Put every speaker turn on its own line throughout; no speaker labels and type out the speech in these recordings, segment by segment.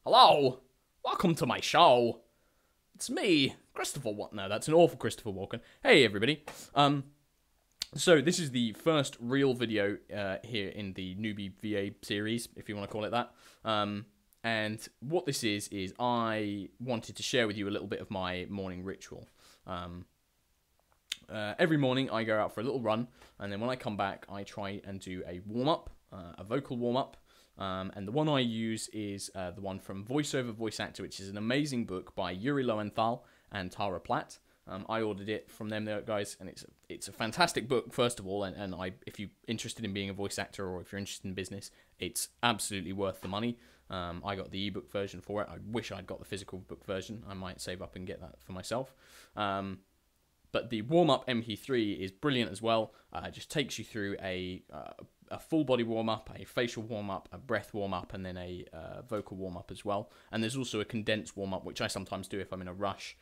Hello, welcome to my show. It's me, Christopher Walken. No, that's an awful Christopher Walken. Hey, everybody. So this is the first real video here in the Newbie VA series, if you want to call it that. And what this is I wanted to share with you a little bit of my morning ritual. Every morning I go out for a little run, and then when I come back, I try and do a warm-up, a vocal warm-up. And the one I use is the one from Voiceover Voice Actor, which is an amazing book by Yuri Lowenthal and Tara Platt. I ordered it from them, there, guys, and it's a fantastic book, first of all, and if you're interested in being a voice actor or if you're interested in business, it's absolutely worth the money. I got the ebook version for it. I wish I'd got the physical book version. I might save up and get that for myself. But the warm-up MP3 is brilliant as well. It just takes you through a full body warm-up, a facial warm-up, a breath warm-up, and then a vocal warm-up as well. And there's also a condensed warm-up, which I sometimes do if I'm in a rush,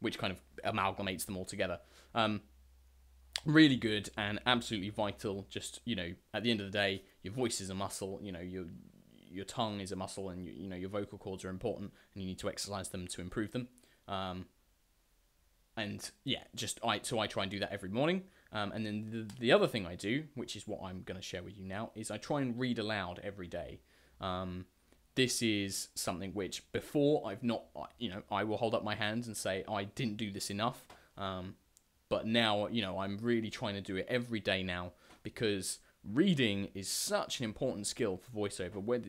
which kind of amalgamates them all together. Really good and absolutely vital. Just, at the end of the day, your voice is a muscle, your tongue is a muscle, and your vocal cords are important, and you need to exercise them to improve them. And yeah, so I try and do that every morning. And then the other thing I do, which is what I'm going to share with you now, is I try and read aloud every day. This is something which before I've not, I will hold up my hands and say I didn't do this enough. But now, I'm really trying to do it every day now, because reading is such an important skill for voiceover. Where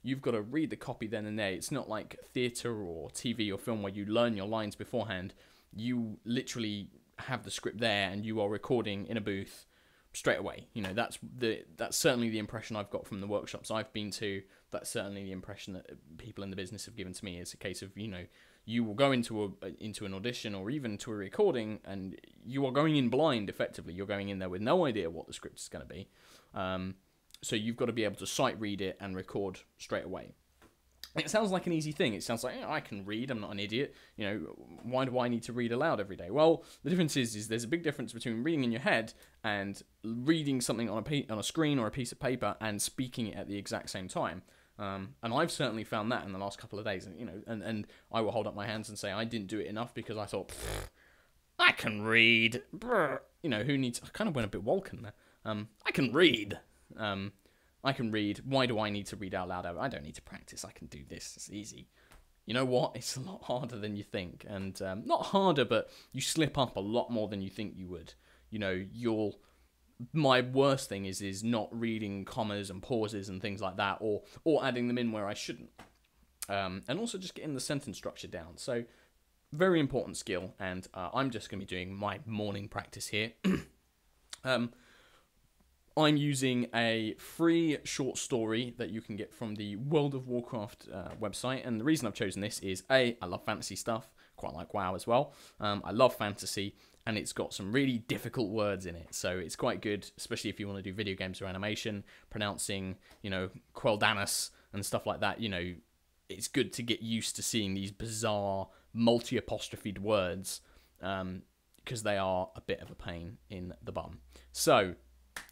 you've got to read the copy then and there. It's not like theatre or TV or film where you learn your lines beforehand. You literally have the script there and you are recording in a booth straight away. That's certainly the impression I've got from the workshops I've been to. That's certainly the impression that people in the business have given to me. It's a case of, you will go into an audition or even to a recording, and you are going in blind, effectively. You're going in there with no idea what the script is going to be. So you've got to be able to sight read it and record straight away. It sounds like an easy thing. It sounds like, I can read, I'm not an idiot. Why do I need to read aloud every day? Well, the difference is there's a big difference between reading in your head and reading something on a screen or a piece of paper and speaking it at the exact same time. And I've certainly found that in the last couple of days. And I will hold up my hands and say I didn't do it enough because I thought, I can read. Who needs... I kind of went a bit Walken there. I can read. I can read. Why do I need to read out loud? I don't need to practice. I can do this. It's easy. You know what? It's a lot harder than you think. And not harder, but you slip up a lot more than you think you would. My worst thing is not reading commas and pauses and things like that, or adding them in where I shouldn't. And also just getting the sentence structure down. So, very important skill. And I'm just going to be doing my morning practice here. I'm using a free short story that you can get from the World of Warcraft website, and the reason I've chosen this is I love fantasy stuff, quite like WoW as well. I love fantasy, and it's got some really difficult words in it, so it's quite good, especially if you want to do video games or animation, pronouncing, Quel'Danas and stuff like that. It's good to get used to seeing these bizarre, multi-apostrophed words, because they are a bit of a pain in the bum. So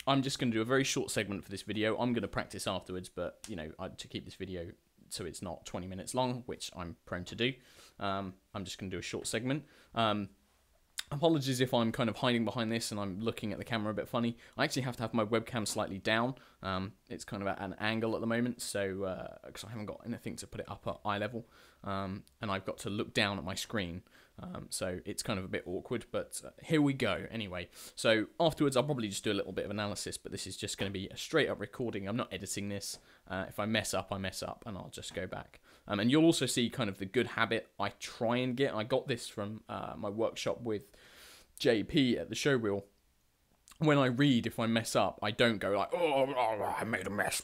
I'm just going to do a very short segment for this video. I'm going to practice afterwards, but, to keep this video so it's not 20 minutes long, which I'm prone to do, I'm just going to do a short segment. Apologies if I'm kind of hiding behind this and I'm looking at the camera a bit funny. I actually have to have my webcam slightly down. It's kind of at an angle at the moment, so because I haven't got anything to put it up at eye level, and I've got to look down at my screen. So it's kind of a bit awkward, but here we go anyway. So afterwards I'll probably just do a little bit of analysis, but this is just going to be a straight up recording. I'm not editing this. If I mess up, I mess up, and I'll just go back. And you'll also see kind of the good habit I try and get. I got this from my workshop with JP at the showreel. When I read, if I mess up, I don't go like, oh, I made a mess.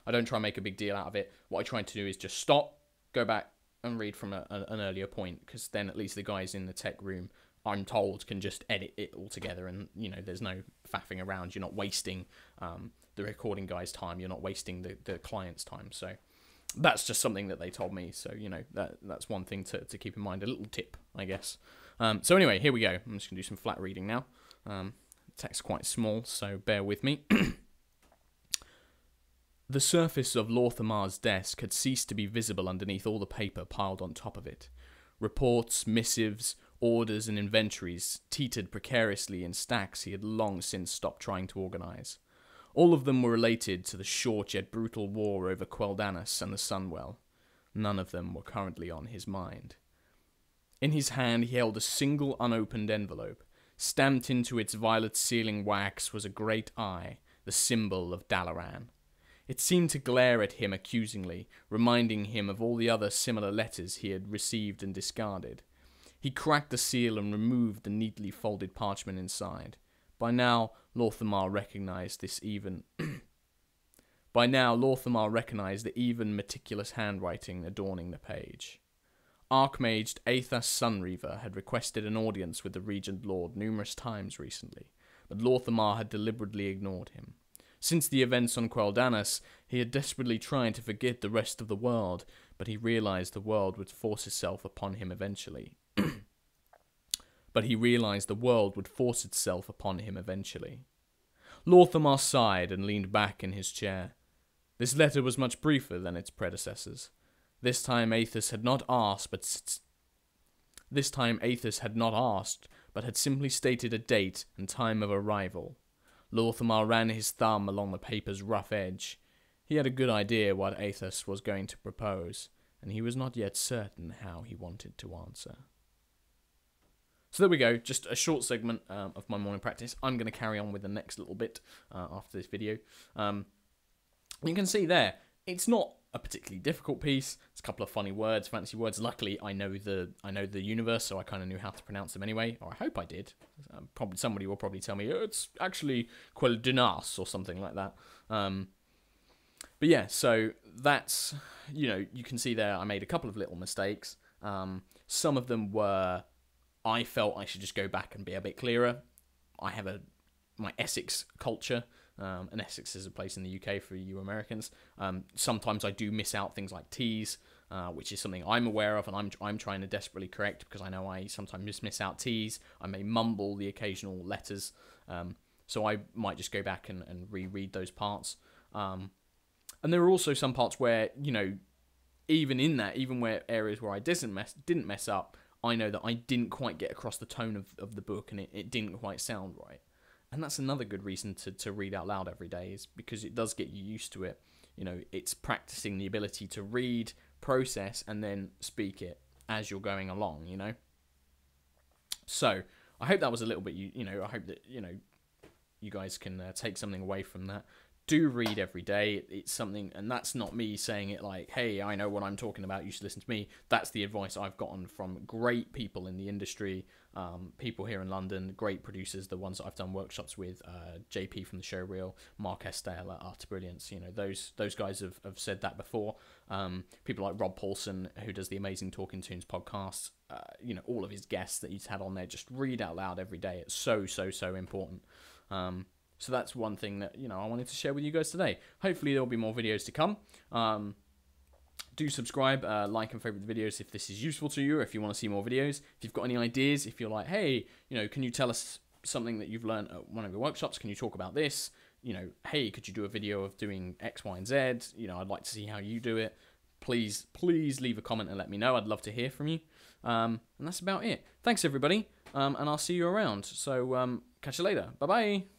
I don't try and make a big deal out of it. What I try to do is just stop, go back, and read from an earlier point, because then at least the guys in the tech room, I'm told, can just edit it all together, and there's no faffing around. You're not wasting the recording guy's time. You're not wasting the client's time. So that's just something that they told me. So that's one thing to keep in mind. A little tip, I guess. So anyway, here we go. I'm just gonna do some flat reading now. The text's quite small, so bear with me. The surface of Lorthamar's desk had ceased to be visible underneath all the paper piled on top of it. Reports, missives, orders, and inventories teetered precariously in stacks he had long since stopped trying to organise. All of them were related to the short yet brutal war over Quel'Danas and the Sunwell. None of them were currently on his mind. In his hand he held a single unopened envelope. Stamped into its violet sealing wax was a great eye, the symbol of Dalaran. It seemed to glare at him accusingly, reminding him of all the other similar letters he had received and discarded. He cracked the seal and removed the neatly folded parchment inside. By now, Lorthamar recognized the even meticulous handwriting adorning the page. Archmage Aethas Sunreaver had requested an audience with the Regent Lord numerous times recently, but Lorthamar had deliberately ignored him. Since the events on Quel'Danas, he had desperately tried to forget the rest of the world, but he realized the world would force itself upon him eventually. Lorthamar sighed and leaned back in his chair. This letter was much briefer than its predecessors. This time Aethas had not asked, but had simply stated a date and time of arrival. Lorthamar ran his thumb along the paper's rough edge. He had a good idea what Aethas was going to propose, and he was not yet certain how he wanted to answer. So there we go, just a short segment of my morning practice. I'm going to carry on with the next little bit after this video. You can see there, it's not a particularly difficult piece. It's a couple of funny words, fancy words. Luckily, I know the universe, so I kind of knew how to pronounce them anyway, or I hope I did. Probably somebody will probably tell me it's actually Quel'Danas or something like that. But yeah, so that's, you can see there I made a couple of little mistakes. Some of them were, I felt I should just go back and be a bit clearer. I have my Essex culture. And Essex is a place in the UK for you Americans. Sometimes I do miss out things like T's, which is something I'm aware of, and I'm trying to desperately correct, because I know I sometimes just miss out T's. I may mumble the occasional letters, so I might just go back and reread those parts. And there are also some parts where, even where areas where I didn't mess up, I know that I didn't quite get across the tone of the book, and it didn't quite sound right. And that's another good reason to read out loud every day, is because it does get you used to it. It's practicing the ability to read, process, and then speak it as you're going along, So, I hope that was a little bit, I hope that, you guys can take something away from that. Do read every day. It's something, and that's not me saying it like, hey, I know what I'm talking about, you should listen to me. That's the advice I've gotten from great people in the industry, people here in London, great producers, the ones that I've done workshops with, JP from the Showreel, Mark Estelle at Art of Brilliance. Those guys have said that before. People like Rob Paulson, who does the Amazing Talking Tunes podcast, all of his guests that he's had on there, just read out loud every day. It's so important. So that's one thing that, I wanted to share with you guys today. Hopefully there'll be more videos to come. Do subscribe, like and favorite the videos if this is useful to you, or if you want to see more videos. If you've got any ideas, if you're like, hey, can you tell us something that you've learned at one of your workshops? Can you talk about this? Hey, could you do a video of doing X, Y, and Z? I'd like to see how you do it. Please leave a comment and let me know. I'd love to hear from you. And that's about it. Thanks, everybody. And I'll see you around. So catch you later. Bye-bye.